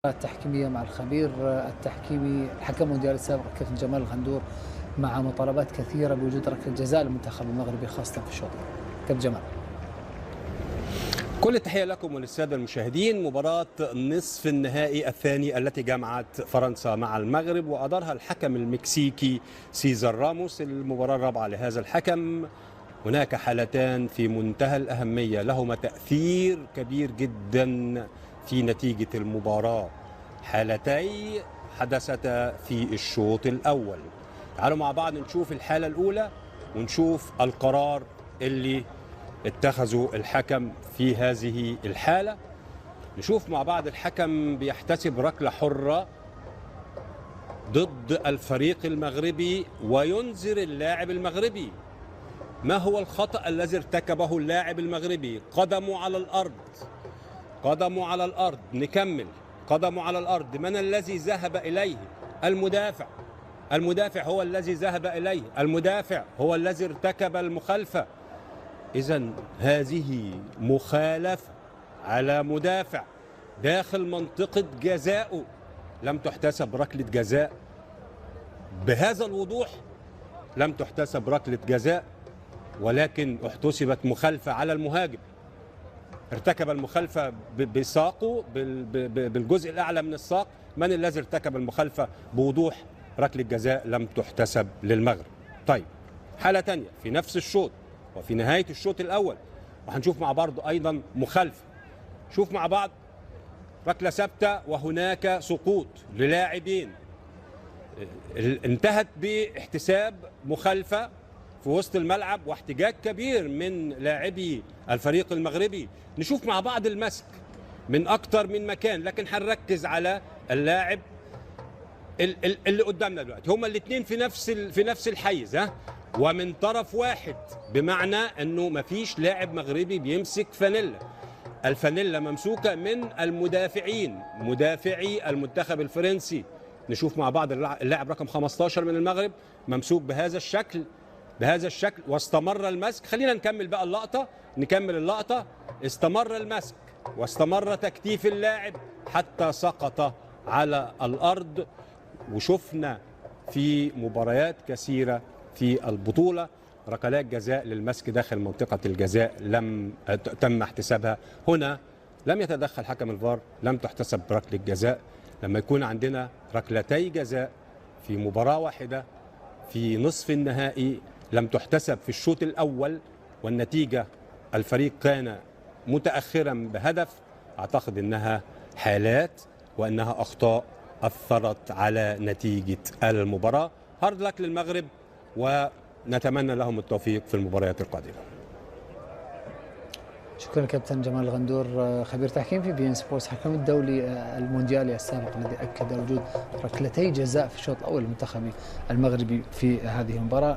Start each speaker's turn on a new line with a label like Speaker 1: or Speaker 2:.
Speaker 1: التحكيمية مع الخبير التحكيمي الحكم المونديالي السابق كابتن جمال الغندور مع مطالبات كثيرة بوجود ركلة جزاء للمنتخب المغربي خاصة في الشوط. كابتن جمال.
Speaker 2: كل التحية لكم وللسادة المشاهدين. مباراة نصف النهائي الثاني التي جمعت فرنسا مع المغرب وأدارها الحكم المكسيكي سيزار راموس. المباراة الرابعة لهذا الحكم. هناك حالتان في منتهى الأهمية لهما تأثير كبير جدا في نتيجة المباراة، حالتي حدثتا في الشوط الأول. تعالوا مع بعض نشوف الحالة الأولى ونشوف القرار اللي اتخذوا الحكم في هذه الحالة. نشوف مع بعض الحكم بيحتسب ركلة حرة ضد الفريق المغربي وينذر اللاعب المغربي. ما هو الخطأ الذي ارتكبه اللاعب المغربي؟ قدمه على الأرض، قدمه على الأرض. نكمل. قدمه على الأرض. من الذي ذهب إليه؟ المدافع. المدافع هو الذي ذهب إليه، المدافع هو الذي ارتكب المخالفة. إذن هذه مخالفة على مدافع داخل منطقة جزاءه، لم تحتسب ركلة جزاء بهذا الوضوح. لم تحتسب ركلة جزاء، ولكن احتسبت مخالفة على المهاجم. ارتكب المخالفة بساقه، بالجزء الأعلى من الساق. من الذي ارتكب المخالفة بوضوح؟ ركلة جزاء لم تحتسب للمغرب. طيب، حالة تانية في نفس الشوط وفي نهاية الشوط الأول، وهنشوف مع بعض أيضا مخالفة. شوف مع بعض ركلة ثابتة وهناك سقوط للاعبين، انتهت باحتساب مخالفة في وسط الملعب واحتجاج كبير من لاعبي الفريق المغربي. نشوف مع بعض المسك من أكتر من مكان، لكن هنركز على اللاعب اللي قدامنا دلوقتي. هما الاثنين في نفس الحيز، ومن طرف واحد، بمعنى انه مفيش لاعب مغربي بيمسك فانيلا. الفانيلا ممسوكه من المدافعين، مدافعي المنتخب الفرنسي. نشوف مع بعض اللاعب رقم 15 من المغرب ممسوك بهذا الشكل، واستمر المسك. خلينا نكمل بقى اللقطه، نكمل اللقطه. استمر المسك واستمر تكتيف اللاعب حتى سقط على الارض. وشفنا في مباريات كثيره في البطولة ركلات جزاء للمسك داخل منطقة الجزاء لم تم احتسابها. هنا لم يتدخل حكم الفار، لم تحتسب ركلة جزاء. لما يكون عندنا ركلتي جزاء في مباراة واحدة في نصف النهائي لم تحتسب في الشوط الأول، والنتيجة الفريق كان متأخرا بهدف، أعتقد أنها حالات وأنها أخطاء أثرت على نتيجة المباراة. هارد لك للمغرب، ونتمنى لهم التوفيق في المباريات القادمة.
Speaker 1: شكرا كابتن جمال الغندور خبير تحكيم في بي ان سبورتس، حكم الدولي المونديالي السابق الذي أكد وجود ركلتي جزاء في الشوط الأول المنتخب المغربي في هذه المباراة.